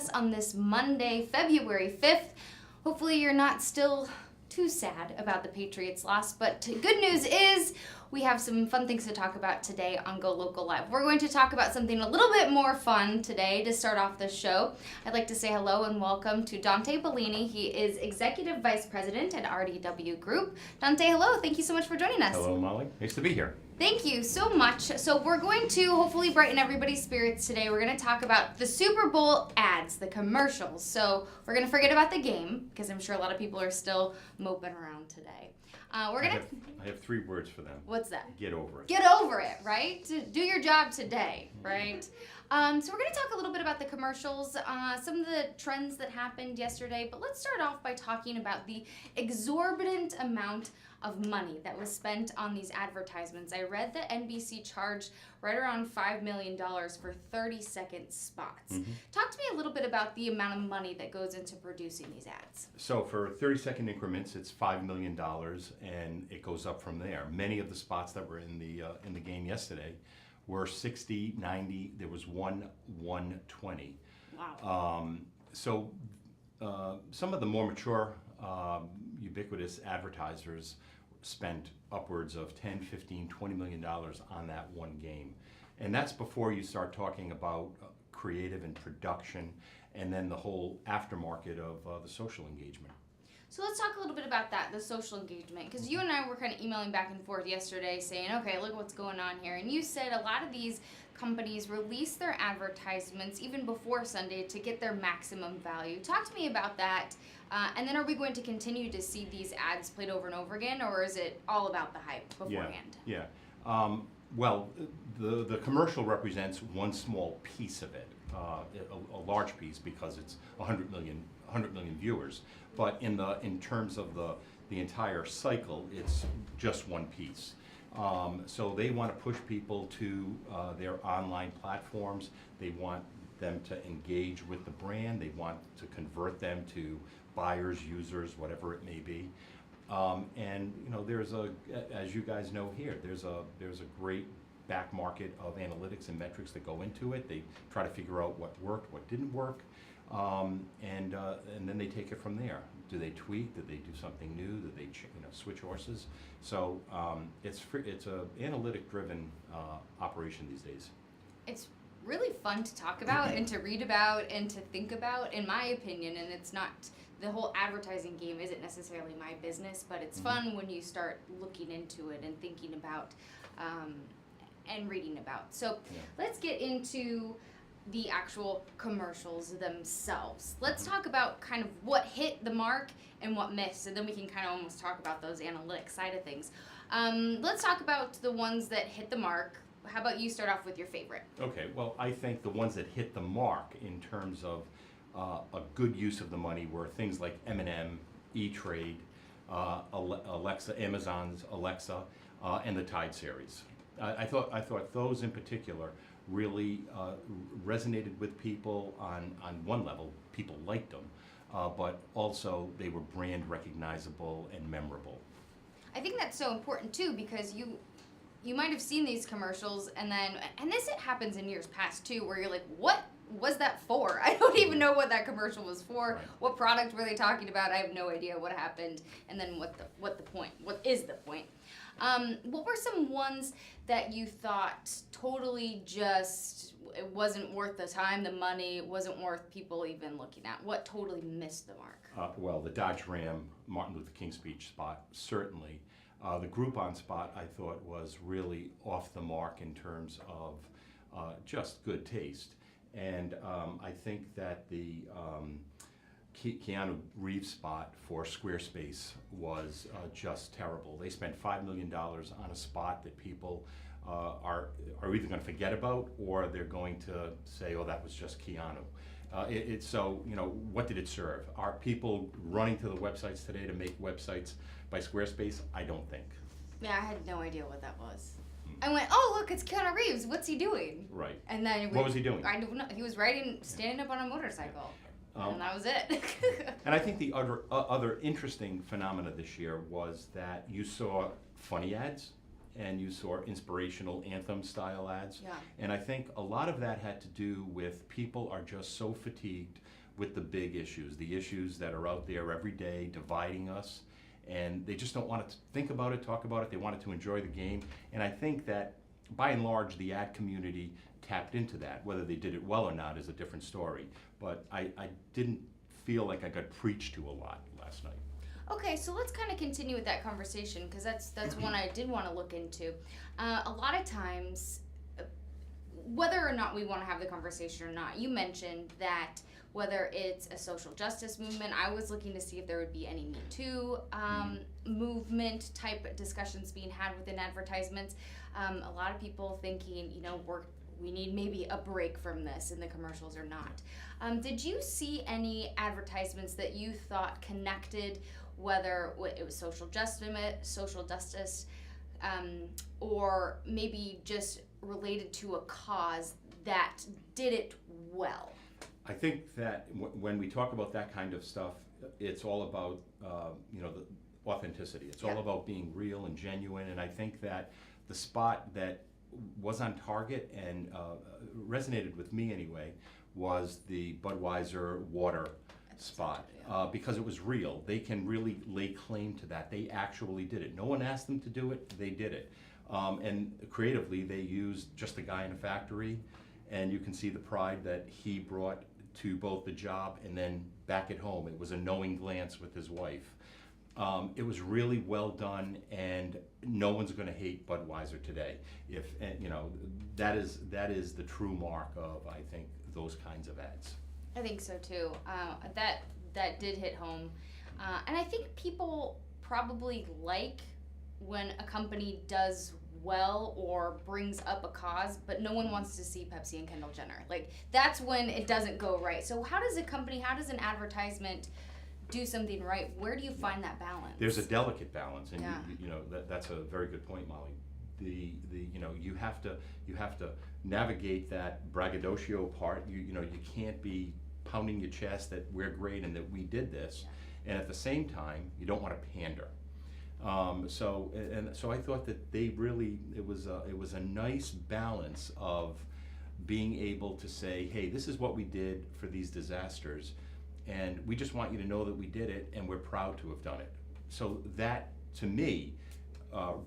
us on this Monday, February 5th. Hopefully you're not still too sad about the Patriots' loss, but good news is we have some fun things to talk about today on Golocal Live. We're going to talk about something a little bit more fun today to start off the show. I'd like to say hello and welcome to Dante Bellini. He is Executive Vice President at RDW Group. Dante, hello. Thank you so much for joining us. Hello, Molly. Nice to be here. Thank you so much. So we're going to hopefully brighten everybody's spirits today. We're going to talk about the Super Bowl ads, the commercials. So we're going to forget about the game because I'm sure a lot of people are still moping around today. I have 3 words for them. What's that? Get over it. Get over it, right? Do your job today, right? So we're going to talk a little bit about the commercials, some of the trends that happened yesterday, but let's start off by talking about the exorbitant amount of money that was spent on these advertisements. I read that NBC charged right around $5 million for 30-second spots. Mm-hmm. Talk to me a little bit about the amount of money that goes into producing these ads. So for 30-second increments, it's $5 million, and it goes up from there. Many of the spots that were in the game yesterday were 60, 90. There was one 120. Wow. Some of the more mature, ubiquitous advertisers spent upwards of 10, 15, $20 million on that one game. And that's before you start talking about creative and production and then the whole aftermarket of the social engagement. So let's talk a little bit about that, the social engagement, because you and I were kind of emailing back and forth yesterday saying, okay, look what's going on here. And you said a lot of these companies release their advertisements even before Sunday to get their maximum value. Talk to me about that. And then are we going to continue to see these ads played over and over again, or is it all about the hype beforehand? Yeah. Well, the commercial represents one small piece of it, a large piece because it's 100 million viewers. But in terms of the entire cycle, it's just one piece. So they want to push people to their online platforms. They want them to engage with the brand. They want to convert them to buyers, users, whatever it may be. And you know, there's as you guys know here, there's a great back market of analytics and metrics that go into it. They try to figure out what worked, what didn't work, and then they take it from there. Do they tweak? Did they do something new? Did they switch horses? So it's a analytic-driven operation these days. It's really fun to talk about and to read about and to think about, in my opinion, and it's not, the whole advertising game isn't necessarily my business, but it's fun when you start looking into it and thinking about and reading about. So let's get into the actual commercials themselves. Let's talk about kind of what hit the mark and what missed, and then we can kind of almost talk about those analytics side of things. Let's talk about the ones that hit the mark. How about you start off with your favorite? Okay, well, I think the ones that hit the mark in terms of a good use of the money were things like M&M, E-Trade, Alexa, Amazon's Alexa, and the Tide series. I thought those in particular really resonated with people on one level. People liked them, but also they were brand recognizable and memorable. I think that's so important too, because you might have seen these commercials and this happens in years past too, where you're like, what was that for? I don't even know what that commercial was for. Right. What product were they talking about? I have no idea what happened. And then what is the point? What were some ones that you thought totally just, it wasn't worth the time, the money, it wasn't worth people even looking at? What totally missed the mark? Well, the Dodge Ram Martin Luther King speech spot, certainly. The Groupon spot, I thought, was really off the mark in terms of just good taste. And I think that the Keanu Reeves spot for Squarespace was just terrible. They spent $5 million on a spot that people are either going to forget about, or they're going to say, oh, that was just Keanu. So, what did it serve? Are people running to the websites today to make websites by Squarespace? I don't think. Yeah, I had no idea what that was. I went, oh, look, it's Keanu Reeves. What's he doing? Right. And then what was he doing? I don't know. He was standing up on a motorcycle. And that was it. And I think the other interesting phenomena this year was that you saw funny ads, and you saw inspirational anthem style ads. Yeah. And I think a lot of that had to do with people are just so fatigued with the big issues, the issues that are out there every day dividing us, and they just don't want to think about it, talk about it. They wanted to enjoy the game. And I think that by and large the ad community tapped into that. Whether they did it well or not is a different story. But I didn't feel like I got preached to a lot last night. Okay, so let's kind of continue with that conversation, because that's one I did want to look into. A lot of times, whether or not we want to have the conversation or not, you mentioned that whether it's a social justice movement, I was looking to see if there would be any Me Too movement type discussions being had within advertisements. A lot of people thinking, we need maybe a break from this in the commercials or not. Did you see any advertisements that you thought connected, whether it was social justice, or maybe just related to a cause that did it well? I think that when we talk about that kind of stuff, it's all about the authenticity. It's all about being real and genuine. And I think that the spot that was on target and resonated with me anyway was the Budweiser water spot, because it was real. They can really lay claim to that. They actually did it. No one asked them to do it. They did it. And creatively, they used just a guy in a factory, and you can see the pride that he brought to both the job and then back at home. It was a knowing glance with his wife. It was really well done, and no one's going to hate Budweiser today. That is the true mark of, I think, those kinds of ads. I think so too. That did hit home, and I think people probably like when a company does well or brings up a cause, but no one wants to see Pepsi and Kendall Jenner. Like, that's when it doesn't go right. So how does an advertisement do something right? Where do you find that balance? There's a delicate balance, and that's a very good point, Molly. You have to navigate that braggadocio part. You can't be pounding your chest that we're great and that we did this, and at the same time you don't want to pander. So I thought that it was a nice balance of being able to say, hey, this is what we did for these disasters, and we just want you to know that we did it, and we're proud to have done it. So that, to me,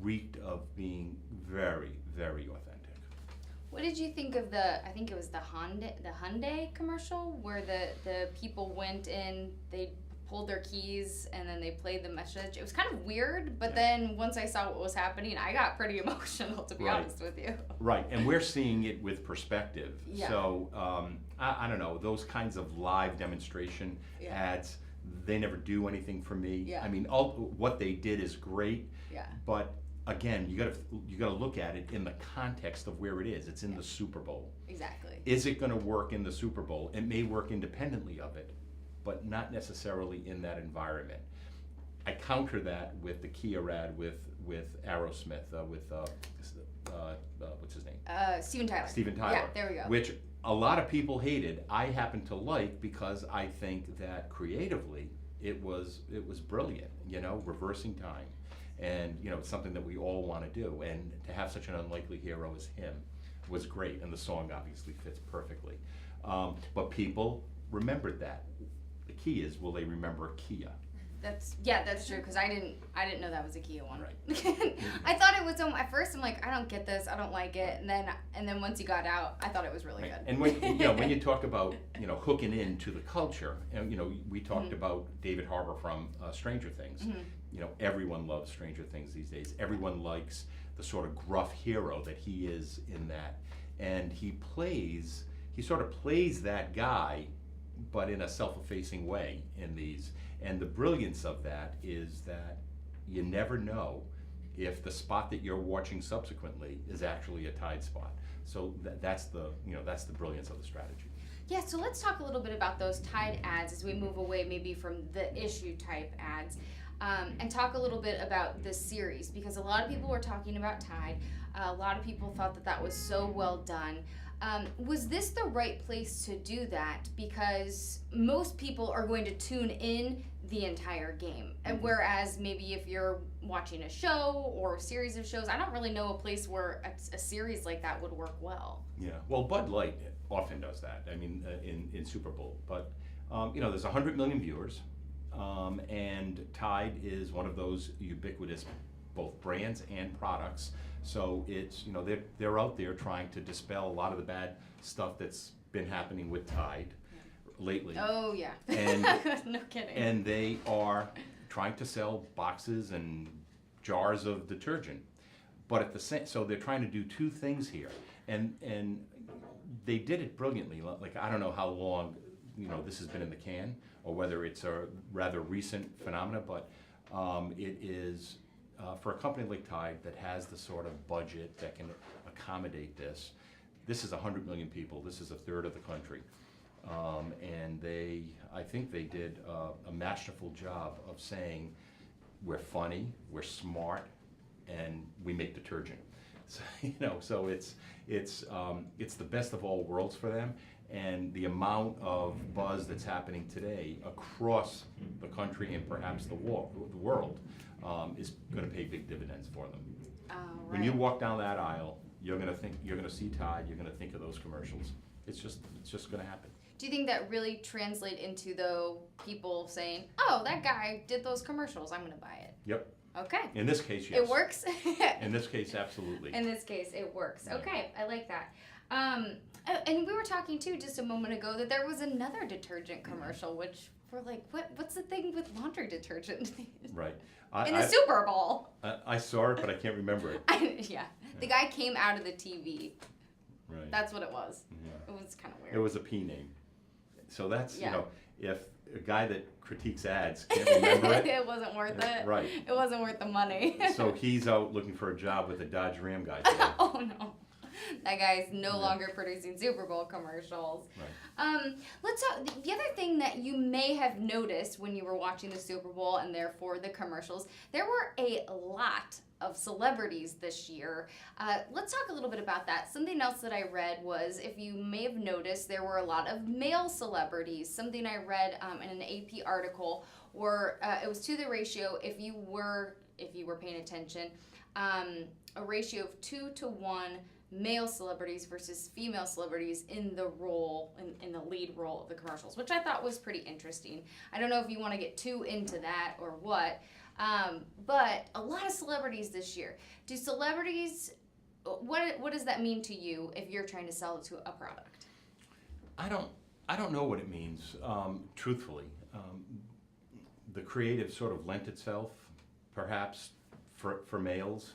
reeked of being very, very authentic. What did you think of I think it was the Hyundai commercial, where the people went in, they pulled their keys, and then they played the message? It was kind of weird, but then once I saw what was happening, I got pretty emotional, to be honest with you. Right, and we're seeing it with perspective. Yeah. So, I don't know, those kinds of live demonstration ads, they never do anything for me. Yeah. I mean, what they did is great, but again, you gotta look at it in the context of where it is. It's in the Super Bowl. Exactly. Is it gonna work in the Super Bowl? It may work independently of it, but not necessarily in that environment. I counter that with the Kia ad with Aerosmith, what's his name? Steven Tyler. Steven Tyler. Yeah, there we go. Which a lot of people hated. I happen to like, because I think that creatively it was brilliant. Reversing time, and it's something that we all want to do. And to have such an unlikely hero as him was great, and the song obviously fits perfectly. But people remembered that. The key is, will they remember Kia? That's true, because I didn't know that was a Kia one. Right. I thought it was at first I'm like, I don't get this, I don't like it, and then once you got out, I thought it was really good. And when you talk about hooking into the culture, and we talked about David Harbour from Stranger Things. Everyone loves Stranger Things these days. Everyone likes the sort of gruff hero that he is in that, and he sort of plays that guy, but in a self-effacing way in these. And the brilliance of that is that you never know if the spot that you're watching subsequently is actually a Tide spot. So that's the brilliance of the strategy. Yeah, so let's talk a little bit about those Tide ads as we move away maybe from the issue type ads, and talk a little bit about the series, because a lot of people were talking about Tide. A lot of people thought that was so well done. Was this the right place to do that? Because most people are going to tune in the entire game. And whereas maybe if you're watching a show or a series of shows, I don't really know a place where a series like that would work well. Yeah, well, Bud Light often does that. I mean, in Super Bowl, but there's 100 million viewers, and Tide is one of those ubiquitous both brands and products. So it's they're out there trying to dispel a lot of the bad stuff that's been happening with Tide lately. Oh yeah. And no kidding. And they are trying to sell boxes and jars of detergent, but at the same, so they're trying to do two things here, and they did it brilliantly. Like, I don't know how long this has been in the can, or whether it's a rather recent phenomena, but it is for a company like Tide that has the sort of budget that can accommodate this. This is 100 million people. This is a third of the country. And I think they did a masterful job of saying, we're funny, we're smart, and we make detergent. So, so it's the best of all worlds for them. And the amount of buzz that's happening today across the country and perhaps the world is going to pay big dividends for them. Right. When you walk down that aisle, you're going to see Tide. You're going to think of those commercials. It's just going to happen. Do you think that really translate into people saying, "Oh, that guy did those commercials. I'm going to buy it"? Yep. Okay. In this case, yes. It works. In this case, absolutely. In this case, it works. Yeah. Okay, I like that. And we were talking too just a moment ago that there was another detergent commercial, which we're like, what's the thing with laundry detergent? Right. In the Super Bowl. I saw it, but I can't remember it. Yeah. The guy came out of the TV. Right. That's what it was. Yeah. It was kind of weird. It was a P name. So that's, Yeah. if a guy that critiques ads can't remember it. It wasn't worth it. Right. It wasn't worth the money. So he's out looking for a job with the Dodge Ram guy today. Oh no. That guy's no longer producing Super Bowl commercials. Right. Let's talk. The other thing that you may have noticed when you were watching the Super Bowl and therefore the commercials, there were a lot of celebrities this year. Let's talk a little bit about that. Something else that I read was, if you may have noticed, there were a lot of male celebrities. Something I read in an AP article where it was to the ratio, if you were paying attention, a ratio of 2 to 1 male celebrities versus female celebrities in the role, in the lead role of the commercials, which I thought was pretty interesting. I don't know if you want to get too into that or what, but a lot of celebrities this year. Do celebrities, what does that mean to you if you're trying to sell it to a product? I don't know what it means, truthfully. The creative sort of lent itself, perhaps, for males.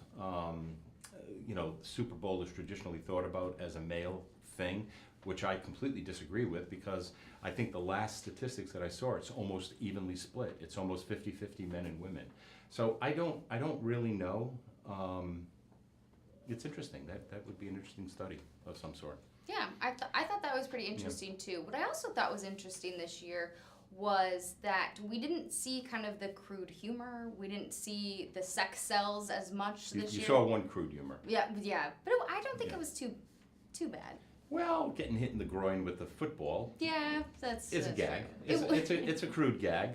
Super Bowl is traditionally thought about as a male thing, which I completely disagree with, because I think the last statistics that I saw, it's almost evenly split. It's almost 50-50 men and women. So I don't really know. It's interesting. That would be an interesting study of some sort. Yeah, I thought that was pretty interesting too. What I also thought was interesting this year was that we didn't see kind of the crude humor. We didn't see the sex sells as much this year. You saw one crude humor. Yeah, but I don't think it was too bad. Well, getting hit in the groin with the football. Yeah, that's a gag. True. It's a crude gag.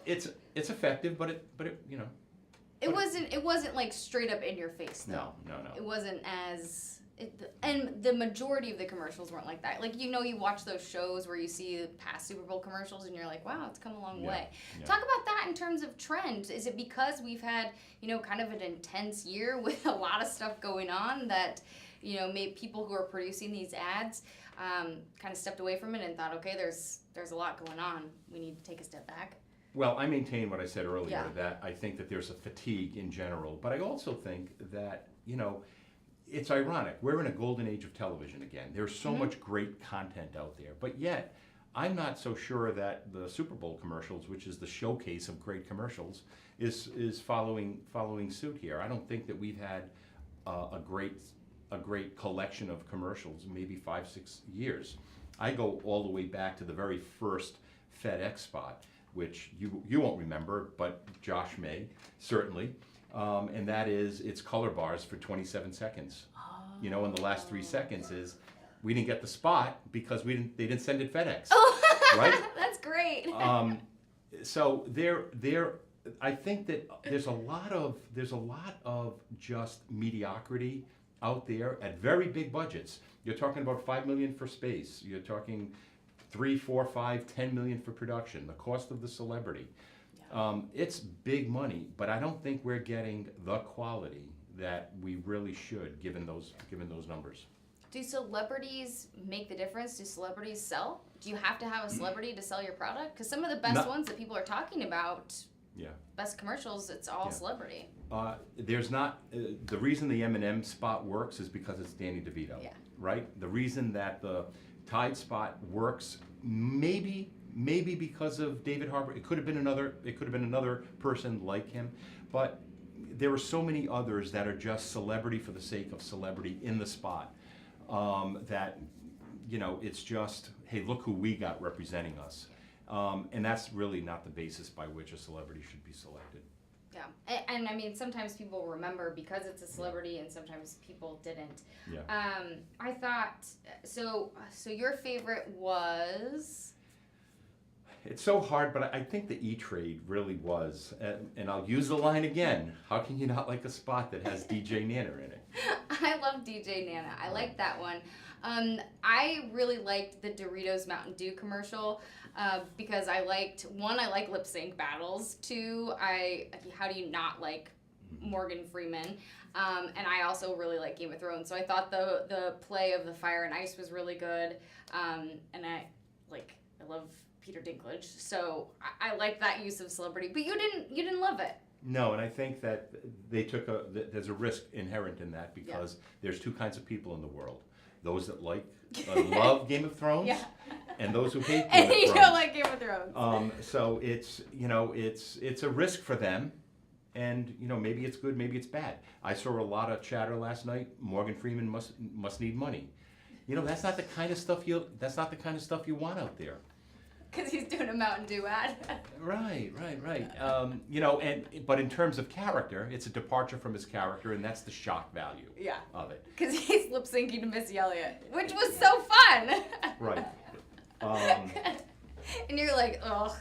It's effective, but it It wasn't like straight up in your face though. No. It wasn't as. And the majority of the commercials weren't like that. Like, you watch those shows where you see past Super Bowl commercials and you're like, wow, it's come a long way. Yeah. Talk about that in terms of trend. Is it because we've had, kind of an intense year with a lot of stuff going on that, maybe people who are producing these ads kind of stepped away from it and thought, okay, there's a lot going on. We need to take a step back. Well, I maintain what I said earlier, Yeah. that I think that there's a fatigue in general, but I also think that, it's ironic. We're in a golden age of television again. There's so much great content out there, but yet I'm not so sure that the Super Bowl commercials, which is the showcase of great commercials, is following suit here. I don't think that we've had a great collection of commercials in maybe 5-6 years. I go all the way back to the very first FedEx spot, which you won't remember, but Josh may, certainly. And that is, it's color bars for 27 seconds. And the last 3 seconds is we didn't get the spot because they didn't send it FedEx, Oh, right? That's great. So I think that there's a lot of just mediocrity out there at very big budgets. You're talking about $5 million for space. You're talking 3, 4, 5, 10 million for production. The cost of the celebrity. It's big money, but I don't think we're getting the quality that we really should, given those numbers. Do celebrities make the difference? Do celebrities sell? Do you have to have a celebrity to sell your product? Because some of the best ones that people are talking about, best commercials, it's all celebrity. There's not the reason the M&M spot works is because it's Danny DeVito, right? The reason that the Tide spot works, maybe because of David Harbour. It could have been another person like him, but there are so many others that are just celebrity for the sake of celebrity in the spot. That, it's just, hey, look who we got representing us. And that's really not the basis by which a celebrity should be selected. Yeah, and I mean, sometimes people remember because it's a celebrity, and sometimes people didn't. Yeah. I thought, so your favorite was? It's so hard, but I think the E-Trade really was, and I'll use the line again, how can you not like a spot that has DJ Nana in it? I love DJ Nana. I like that one. I really liked the Doritos Mountain Dew commercial because I like lip sync battles. 2, how do you not like Morgan Freeman? And I also really like Game of Thrones. So I thought the play of the fire and ice was really good. And I love Peter Dinklage. So I like that use of celebrity. But you didn't love it. No, and I think that they there's a risk inherent in that because there's 2 kinds of people in the world. Those that love Game of Thrones and those who hate Game of Thrones. And you don't like Game of Thrones. So it's a risk for them, and maybe it's good, maybe it's bad. I saw a lot of chatter last night. Morgan Freeman must need money. That's not the kind of stuff you want out there. Because he's doing a Mountain Dew ad. Right. But in terms of character, it's a departure from his character, and that's the shock value of it. Because he's lip syncing to Missy Elliott, which was so fun. Right. And you're like, ugh.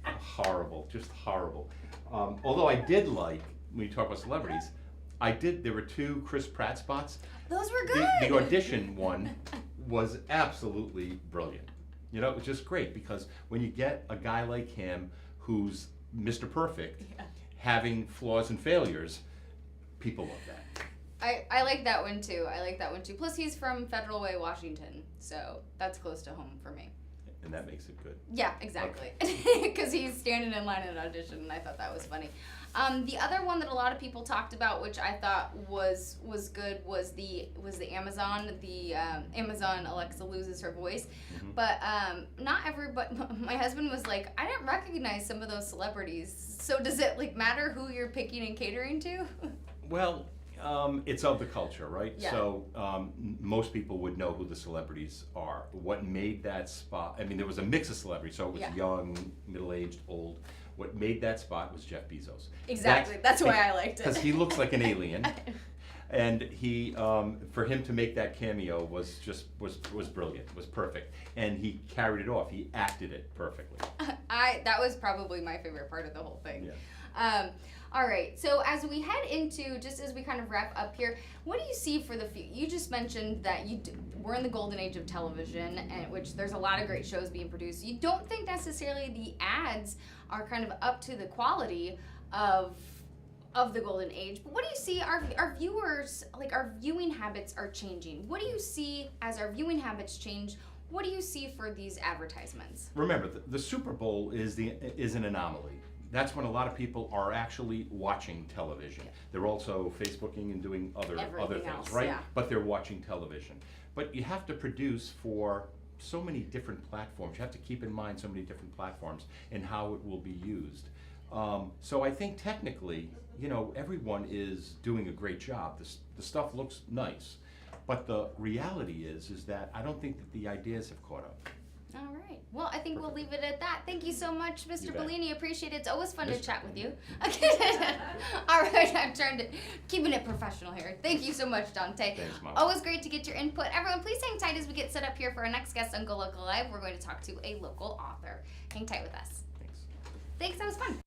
Horrible, just horrible. Although I did like, when you talk about celebrities, there were 2 Chris Pratt spots. Those were good. The audition one was absolutely brilliant. It was just great because when you get a guy like him who's Mr. Perfect, having flaws and failures, people love that. I like that one too. Plus he's from Federal Way, Washington, so that's close to home for me. And that makes it good. Yeah, exactly. Because he's standing in line at an audition, and I thought that was funny. The other one that a lot of people talked about, which I thought was good, was the Amazon. The Amazon Alexa loses her voice, but not everybody. My husband was like, I didn't recognize some of those celebrities. So does it matter who you're picking and catering to? Well, it's of the culture, right? Yeah. So most people would know who the celebrities are. What made that spot? I mean, there was a mix of celebrities, so it was young, middle-aged, old. What made that spot was Jeff Bezos. Exactly. That's why I liked it. Because he looks like an alien, and he, for him to make that cameo was brilliant. Was perfect, and he carried it off. He acted it perfectly. That was probably my favorite part of the whole thing. Yeah. All right, so as we head into, just as we kind of wrap up here, what do you see for the future? You just mentioned that we're in the golden age of television, and which there's a lot of great shows being produced. You don't think necessarily the ads are kind of up to the quality of the golden age, but what do you see our viewers, our viewing habits are changing? What do you see as our viewing habits change? What do you see for these advertisements? Remember, the Super Bowl is an anomaly. That's when a lot of people are actually watching television. They're also Facebooking and doing other things, else, right? Yeah. But they're watching television. But you have to produce for so many different platforms. You have to keep in mind so many different platforms and how it will be used. So I think technically, everyone is doing a great job. The stuff looks nice. But the reality is that I don't think that the ideas have caught up. All right. Well, I think we'll leave it at that. Thank you so much, Mr. You bet. Bellini. Appreciate it. It's always fun to Mr. chat with you. Okay. All right. I'm trying to keeping it professional here. Thank you so much, Dante. Thanks, Mom. Always great to get your input. Everyone, please hang tight as we get set up here for our next guest on Golocal Live. We're going to talk to a local author. Hang tight with us. Thanks. Thanks. That was fun.